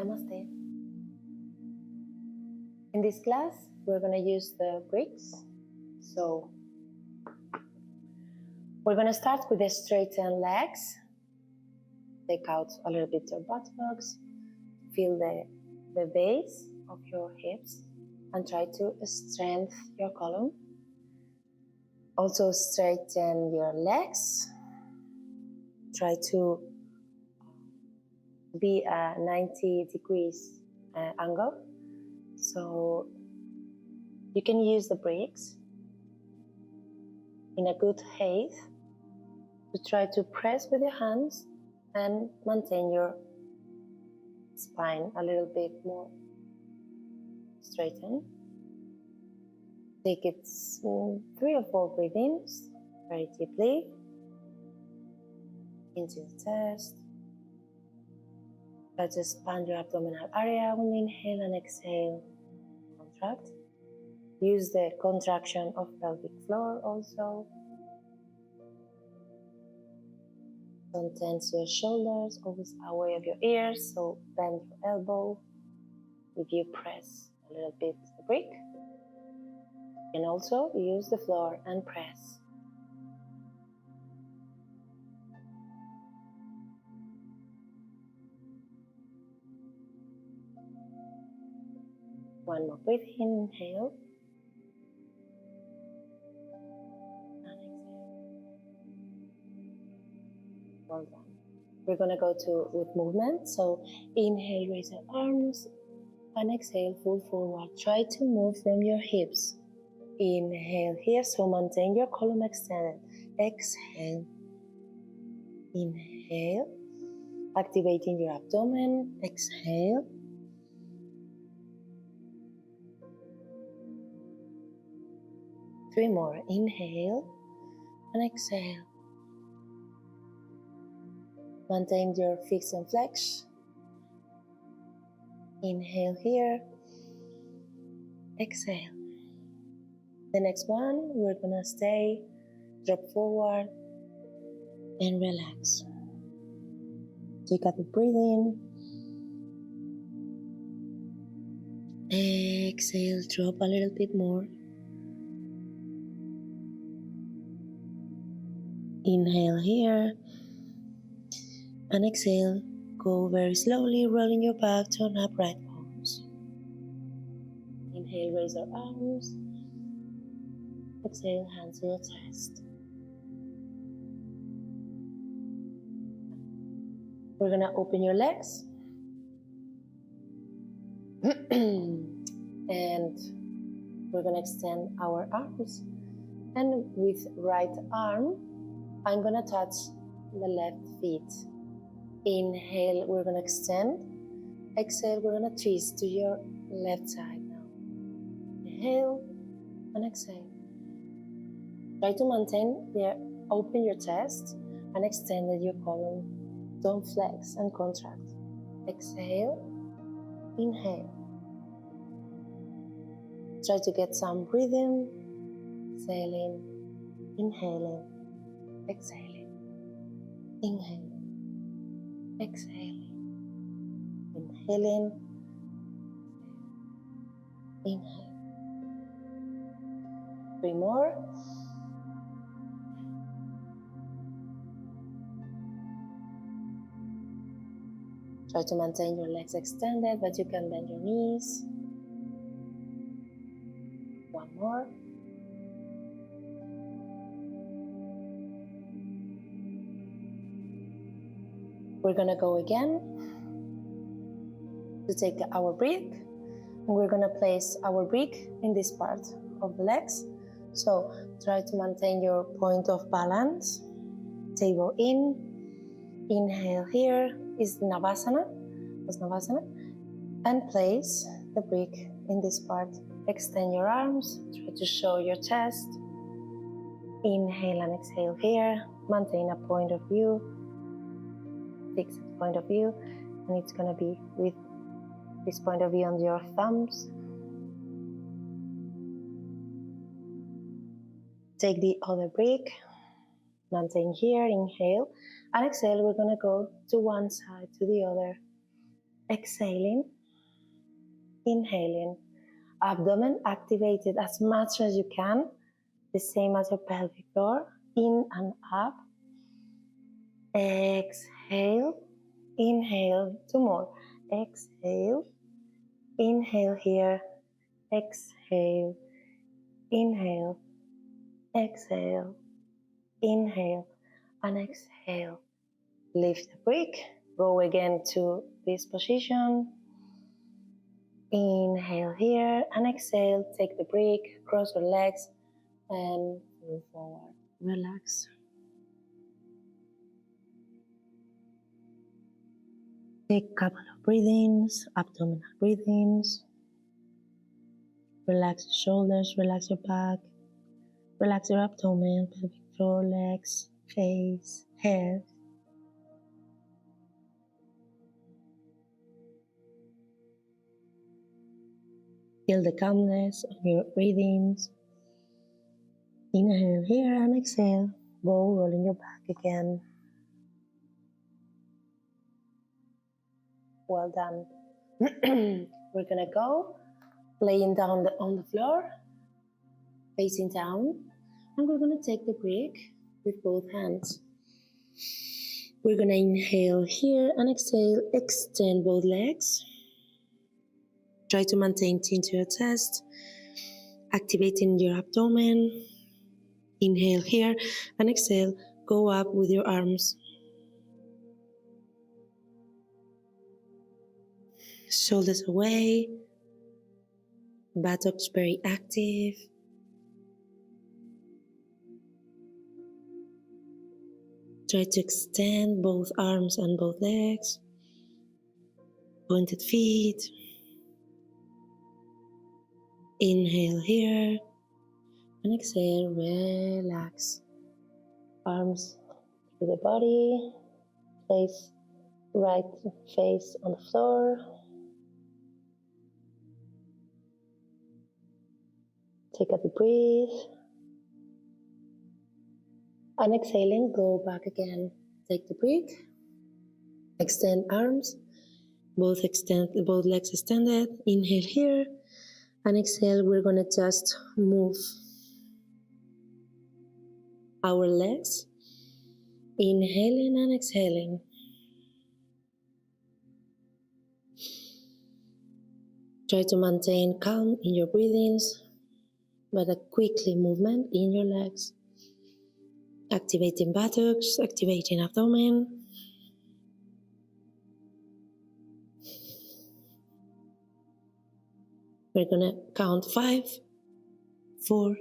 Namaste. In this class, we're going to use the bricks. So we're going to start with the straightened legs. Take out a little bit your buttocks. Feel the base of your hips and try to strengthen your column. Also straighten your legs. Try to be a 90 degrees angle. So you can use the bricks in a good height to try to press with your hands and maintain your spine a little bit more straightened. Take it 3 or 4 breathings very deeply into the chest. Try to expand your abdominal area when you inhale and exhale. Contract. Use the contraction of pelvic floor also. Don't tense your shoulders, always away of your ears, so bend your elbow. If you press a little bit the brick, and also use the floor and press. One more breath in, inhale. And exhale. Well done. We're going to go with movement. So inhale, raise your arms, and exhale, full forward. Try to move from your hips. Inhale here, so maintain your column extended. Exhale. Inhale. Activating your abdomen. Exhale. Three more. Inhale and exhale. Maintain your fix and flex. Inhale here. Exhale. The next one, we're gonna stay, drop forward, and relax. Take a deep breath in. Exhale, drop a little bit more. Inhale here. And exhale, go very slowly, rolling your back to an upright pose. Inhale, raise your arms. Exhale, hands to your chest. We're gonna open your legs. And we're gonna extend our arms. And with right arm, I'm gonna touch the left feet. Inhale, we're gonna extend. Exhale, we're gonna twist to your left side now. Inhale and exhale. Try to maintain open your chest and extend your column. Don't flex and contract. Exhale, inhale. Try to get some rhythm. Exhaling, inhaling, exhaling, inhaling. Exhaling, inhaling, inhale. 3 more. Try to maintain your legs extended, but you can bend your knees. 1 more. We're gonna go again to take our brick, and we're gonna place our brick in this part of the legs. So try to maintain your point of balance. Table in. Inhale here is Navasana, and place the brick in this part. Extend your arms. Try to show your chest. Inhale and exhale here. Maintain a point of view. Fixed point of view, and it's going to be with this point of view on your thumbs. Take the other brick, maintain here, inhale, and exhale, we're going to go to one side to the other. exhaling, inhaling. Abdomen activated as much as you can, the same as your pelvic floor, in and up. Exhale, inhale, two more. Exhale, inhale here, exhale, inhale, exhale, inhale, and exhale. Lift the brick, go again to this position. Inhale here and exhale, take the brick, cross your legs and move forward. Relax. Take a couple of breathings, abdominal breathings. Relax your shoulders, relax your back, relax your abdomen, pelvic floor, legs, face, head. Feel the calmness of your breathings. Inhale here and exhale. Go rolling your back again. Well done. We're gonna go laying down on the floor, facing down, and we're gonna take the brick with both hands. We're gonna inhale here and exhale, extend both legs. Try to maintain chin to your chest, activating your abdomen. Inhale here and exhale, go up with your arms. Shoulders away, buttocks very active. Try to extend both arms and both legs. Pointed feet. Inhale here and exhale, relax. Arms to the body, place right face on the floor. Take a deep breath. And exhaling, go back again. Take the breath. Extend arms, both legs extended. Inhale here. And exhale, we're gonna just move our legs. Inhaling and exhaling. Try to maintain calm in your breathings, but a quickly movement in your legs. Activating buttocks, activating abdomen. We're gonna count 5, 4,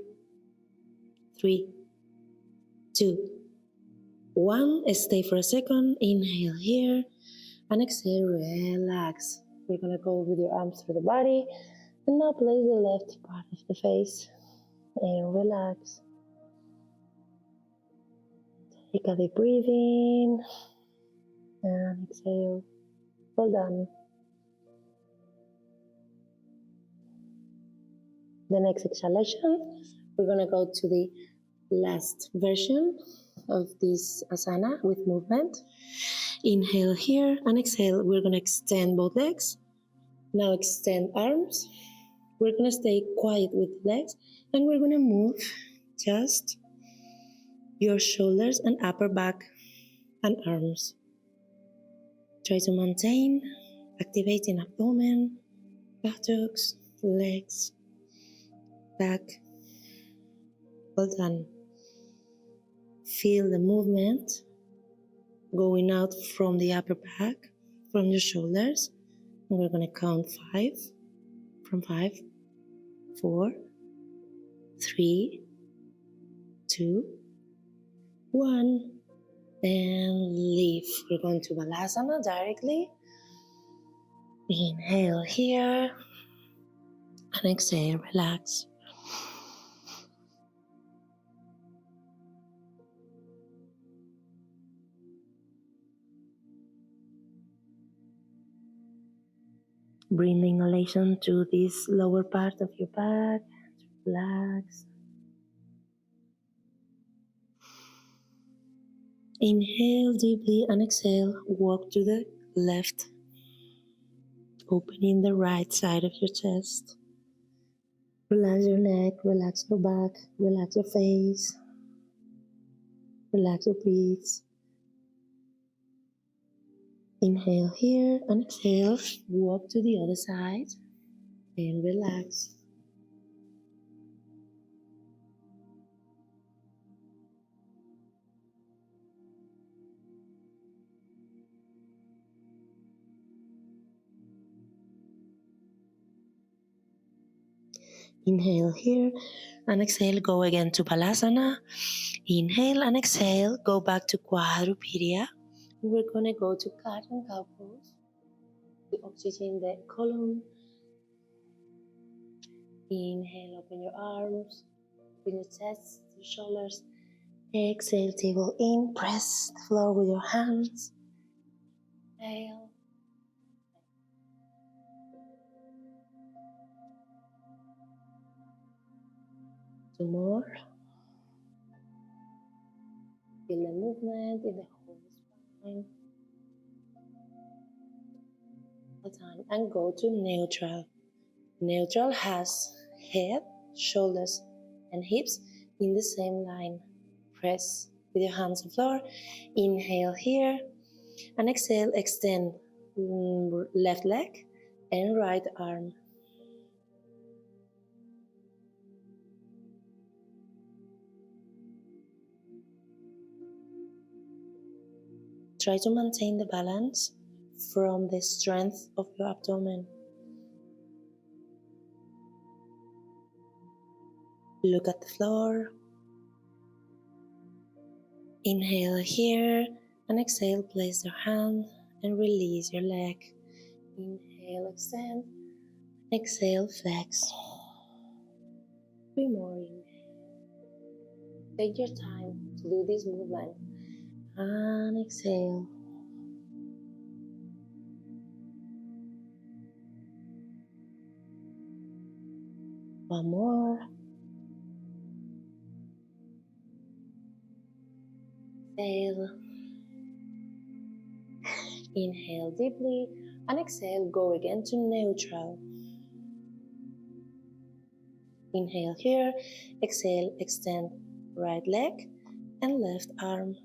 3, 2, 1. Stay for a second. Inhale here and exhale, relax. We're gonna go with your arms through the body and now place the left part of the face and relax. Take a deep breath in and exhale. Well done. The next exhalation, we're gonna go to the last version of this asana with movement. Inhale here and exhale. We're gonna extend both legs. Now extend arms. We're gonna stay quiet with the legs and we're gonna move just your shoulders and upper back and arms. Try to maintain, activating abdomen, buttocks, legs, back. Well done. Feel the movement going out from the upper back, from your shoulders. And we're gonna count 5, from 5, 4, 3, 2, 1, and leave. We're going to Balasana directly. Inhale here, and exhale, relax. Bring the inhalation to this lower part of your back. Relax. Inhale deeply and exhale. Walk to the left. Opening the right side of your chest. Relax your neck, relax your back, relax your face, relax your breath. Inhale here and exhale. Walk to the other side and relax. Inhale here and exhale, go again to Balasana. Inhale and exhale, go back to Quadrupedal. We're going to go to cat and cow pose to oxygen the column. Inhale, open your arms, open your chest, your shoulders. Exhale, table in, press the floor with your hands. Inhale. Two more. Feel the movement in the whole spine. Time and go to neutral. Neutral has head, shoulders, and hips in the same line. Press with your hands on the floor. Inhale here and exhale, extend left leg and right arm. Try to maintain the balance from the strength of your abdomen. Look at the floor. Inhale here and exhale, place your hand and release your leg. Inhale, extend. Exhale, flex. 3 more inhale. Take your time to do this movement. And exhale. One more. Exhale. Inhale deeply and exhale, go again to neutral. Inhale here, exhale, extend right leg and left arm.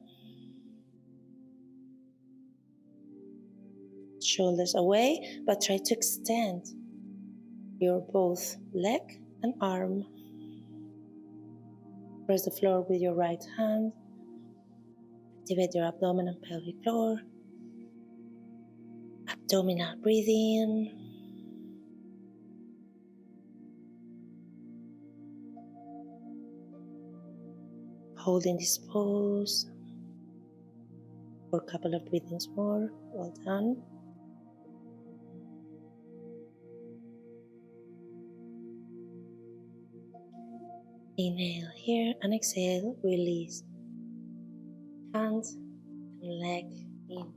Shoulders away, but try to extend your both leg and arm. Press the floor with your right hand. Activate your abdomen and pelvic floor. Abdominal breathing. Holding this pose for a couple of breathings more. Well done. Inhale here and exhale, release. Hands and leg. Inhale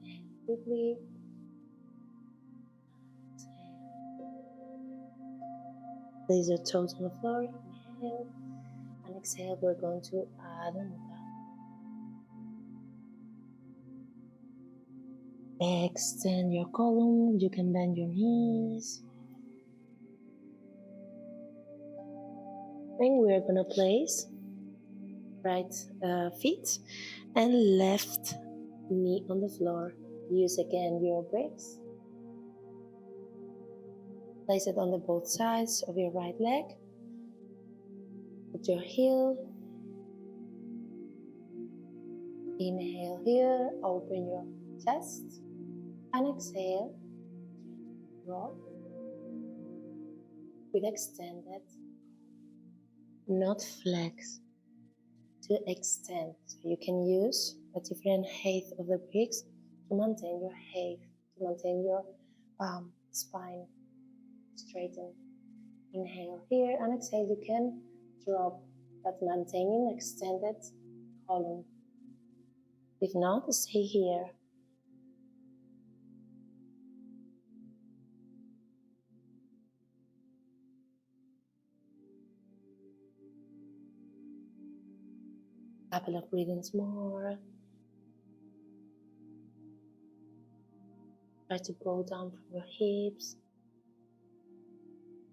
deeply. Place your toes on the floor. Inhale and exhale. We're going to Adho Mukha. Extend your column. You can bend your knees. And we're going to place right feet and left knee on the floor. Use again your bricks. Place it on the both sides of your right leg. Put your heel. Inhale here, open your chest. And exhale, rock with extended, not flex, to extend. So you can use a different height of the bricks to maintain your height, to maintain your spine straighten. Inhale here and exhale, you can drop, but maintaining extended column. If not, stay here. Couple of breathings more. Try to go down from your hips.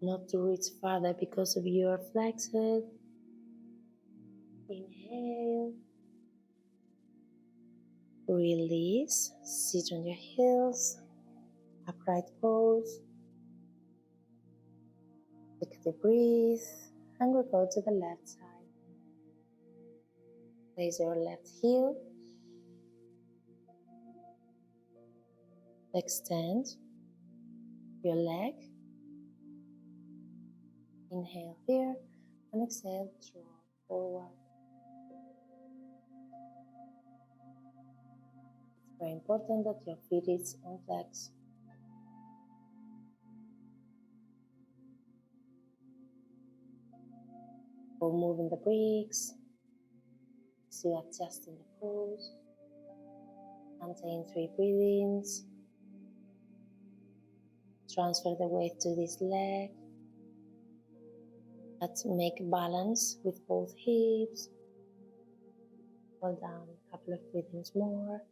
not to reach farther because of your flexors. Inhale. Release. Sit on your heels. Upright pose. Take a deep breath. And we'll go to the left side. Raise your left heel. Extend your leg. Inhale here and exhale, draw forward. It's very important that your feet is on flex. Or moving the bricks. So adjusting the pose. Maintain 3 breathings. Transfer the weight to this leg. Let's make balance with both hips. Hold down a couple of breathings more.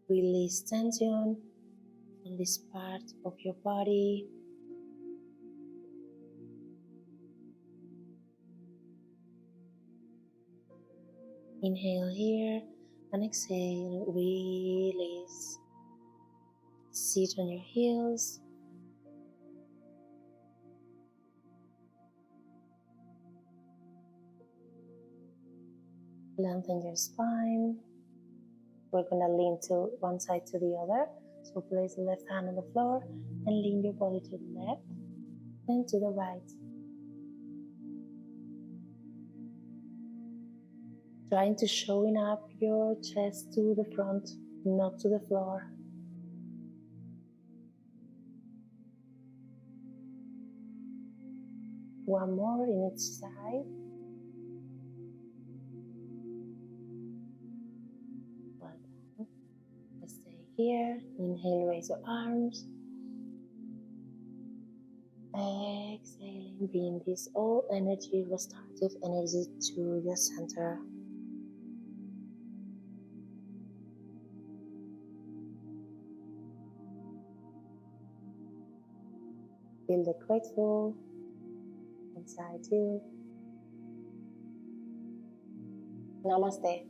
Release tension on this part of your body. Inhale here and exhale, release. Sit on your heels. Lengthen your spine. We're going to lean to one side to the other. So place the left hand on the floor and lean your body to the left and to the right. Trying to showing up your chest to the front, not to the floor. One more in each side. Well done. Stay here. Inhale, raise your arms. Exhaling, bring this all energy, restorative energy to your center. Feel the grateful inside you. Namaste.